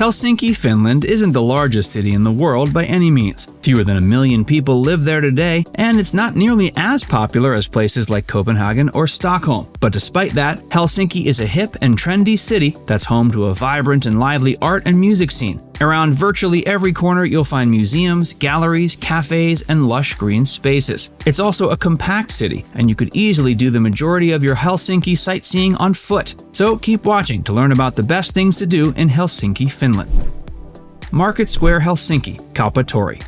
Helsinki, Finland isn't the largest city in the world by any means. Fewer than 1 million people live there today, and it's not nearly as popular as places like Copenhagen or Stockholm. But despite that, Helsinki is a hip and trendy city that's home to a vibrant and lively art and music scene. Around virtually every corner, you'll find museums, galleries, cafes, and lush green spaces. It's also a compact city, and you could easily do the majority of your Helsinki sightseeing on foot. So keep watching to learn about the best things to do in Helsinki, Finland. Market Square, Helsinki, Kauppatori.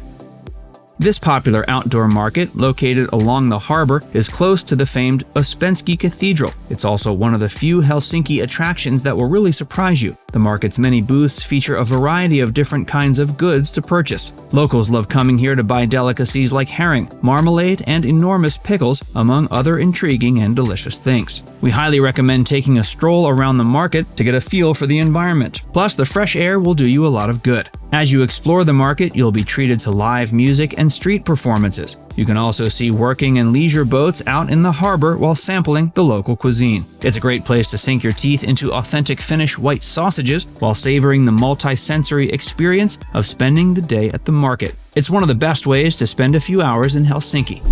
This popular outdoor market, located along the harbor, is close to the famed Uspenski Cathedral. It's also one of the few Helsinki attractions that will really surprise you. The market's many booths feature a variety of different kinds of goods to purchase. Locals love coming here to buy delicacies like herring, marmalade, and enormous pickles, among other intriguing and delicious things. We highly recommend taking a stroll around the market to get a feel for the environment. Plus, the fresh air will do you a lot of good. As you explore the market, you'll be treated to live music and street performances. You can also see working and leisure boats out in the harbor while sampling the local cuisine. It's a great place to sink your teeth into authentic Finnish white sausages while savoring the multi-sensory experience of spending the day at the market. It's one of the best ways to spend a few hours in Helsinki.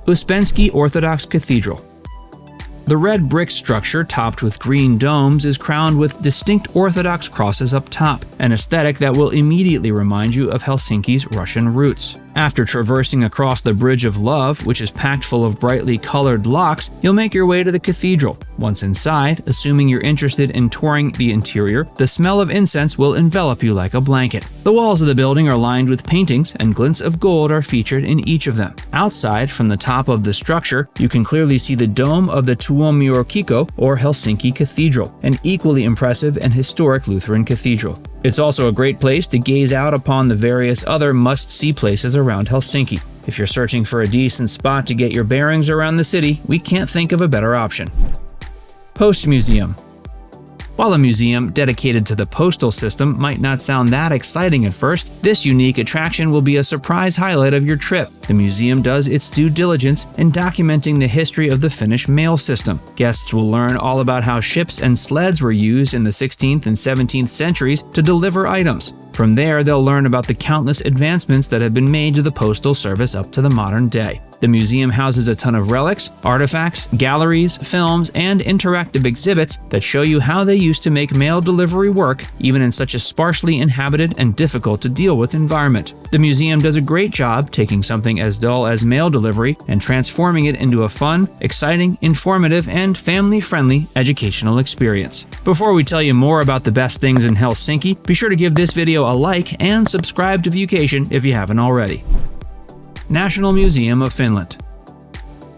Uspenski Orthodox Cathedral. The red brick structure, topped with green domes, is crowned with distinct Orthodox crosses up top, an aesthetic that will immediately remind you of Helsinki's Russian roots. After traversing across the Bridge of Love, which is packed full of brightly colored locks, you'll make your way to the cathedral. Once inside, assuming you're interested in touring the interior, the smell of incense will envelop you like a blanket. The walls of the building are lined with paintings, and glints of gold are featured in each of them. Outside, from the top of the structure, you can clearly see the dome of the Tuomioarkikko, or Helsinki Cathedral, an equally impressive and historic Lutheran cathedral. It's also a great place to gaze out upon the various other must-see places around Helsinki. If you're searching for a decent spot to get your bearings around the city, we can't think of a better option. Post Museum. While a museum dedicated to the postal system might not sound that exciting at first, this unique attraction will be a surprise highlight of your trip. The museum does its due diligence in documenting the history of the Finnish mail system. Guests will learn all about how ships and sleds were used in the 16th and 17th centuries to deliver items. From there, they'll learn about the countless advancements that have been made to the postal service up to the modern day. The museum houses a ton of relics, artifacts, galleries, films, and interactive exhibits that show you how they used to make mail delivery work, even in such a sparsely inhabited and difficult to deal with environment. The museum does a great job taking something as dull as mail delivery and transforming it into a fun, exciting, informative, and family-friendly educational experience. Before we tell you more about the best things in Helsinki, be sure to give this video a like and subscribe to Vucation if you haven't already. National Museum of Finland.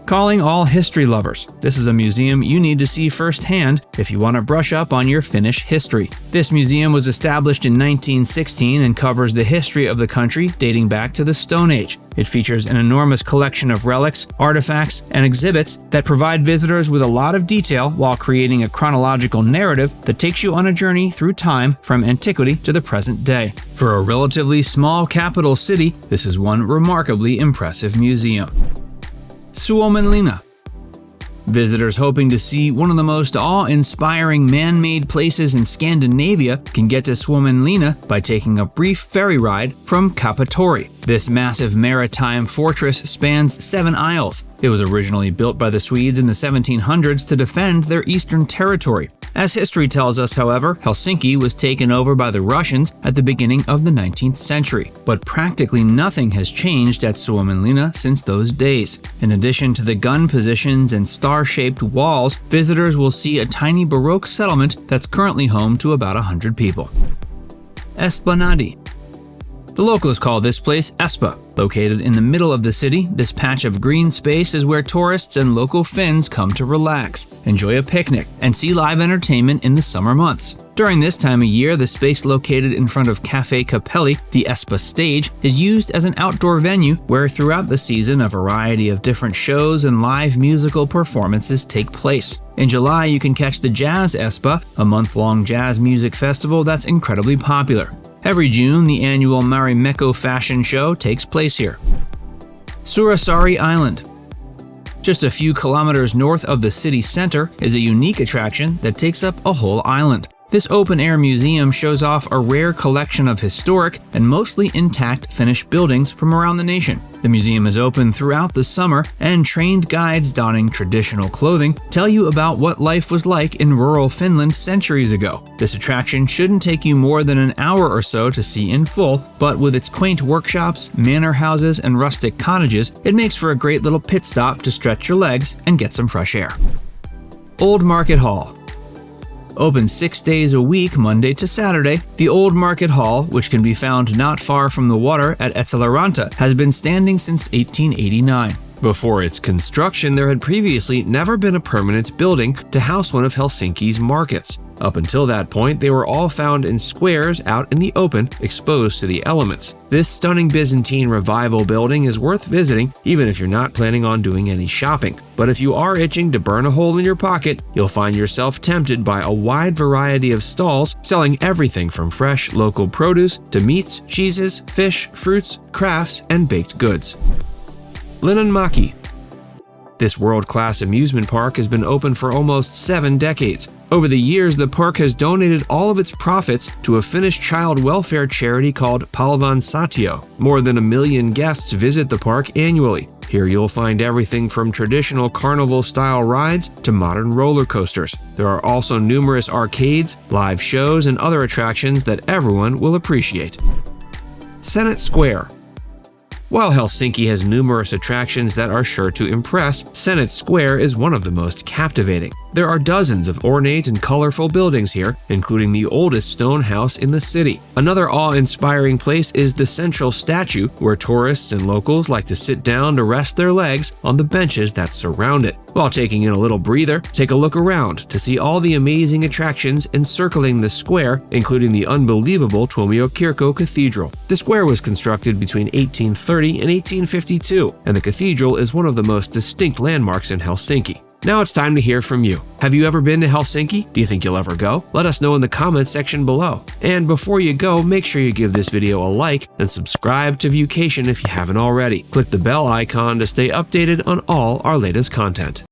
Calling all history lovers. This is a museum you need to see firsthand if you want to brush up on your Finnish history. This museum was established in 1916 and covers the history of the country dating back to the Stone Age. It features an enormous collection of relics, artifacts, and exhibits that provide visitors with a lot of detail while creating a chronological narrative that takes you on a journey through time from antiquity to the present day. For a relatively small capital city, this is one remarkably impressive museum. Suomenlinna. Visitors hoping to see one of the most awe-inspiring man-made places in Scandinavia can get to Suomenlinna by taking a brief ferry ride from Kauppatori. This massive maritime fortress spans 7 isles. It was originally built by the Swedes in the 1700s to defend their eastern territory. As history tells us, however, Helsinki was taken over by the Russians at the beginning of the 19th century. But practically nothing has changed at Suomenlinna since those days. In addition to the gun positions and star-shaped walls, visitors will see a tiny Baroque settlement that's currently home to about 100 people. Esplanadi. The locals call this place Espa. Located in the middle of the city, this patch of green space is where tourists and local Finns come to relax, enjoy a picnic, and see live entertainment in the summer months. During this time of year, the space located in front of Cafe Capelli, the Espa stage, is used as an outdoor venue where throughout the season a variety of different shows and live musical performances take place. In July, you can catch the Jazz Espa, a month-long jazz music festival that's incredibly popular. Every June, the annual Marimekko fashion show takes place here. Seurasaari Island. Just a few kilometers north of the city center is a unique attraction that takes up a whole island. This open-air museum shows off a rare collection of historic and mostly intact Finnish buildings from around the nation. The museum is open throughout the summer, and trained guides donning traditional clothing tell you about what life was like in rural Finland centuries ago. This attraction shouldn't take you more than an hour or so to see in full, but with its quaint workshops, manor houses, and rustic cottages, it makes for a great little pit stop to stretch your legs and get some fresh air. Old Market Hall. Open 6 days a week, Monday to Saturday, the Old Market Hall, which can be found not far from the water at Eteläranta, has been standing since 1889. Before its construction, there had previously never been a permanent building to house one of Helsinki's markets. Up until that point, they were all found in squares out in the open, exposed to the elements. This stunning Byzantine revival building is worth visiting even if you're not planning on doing any shopping. But if you are itching to burn a hole in your pocket, you'll find yourself tempted by a wide variety of stalls selling everything from fresh local produce to meats, cheeses, fish, fruits, crafts, and baked goods. Linnanmaki. This world-class amusement park has been open for almost 7 decades. Over the years, the park has donated all of its profits to a Finnish child welfare charity called Palvan Satio. More than 1 million guests visit the park annually. Here you'll find everything from traditional carnival-style rides to modern roller coasters. There are also numerous arcades, live shows, and other attractions that everyone will appreciate. Senate Square. While Helsinki has numerous attractions that are sure to impress, Senate Square is one of the most captivating. There are dozens of ornate and colorful buildings here, including the oldest stone house in the city. Another awe-inspiring place is the central statue, where tourists and locals like to sit down to rest their legs on the benches that surround it. While taking in a little breather, take a look around to see all the amazing attractions encircling the square, including the unbelievable Tuomiokirkko Cathedral. The square was constructed between 1830 and 1852, and the cathedral is one of the most distinct landmarks in Helsinki. Now it's time to hear from you. Have you ever been to Helsinki? Do you think you'll ever go? Let us know in the comments section below. And before you go, make sure you give this video a like and subscribe to Viewcation if you haven't already. Click the bell icon to stay updated on all our latest content.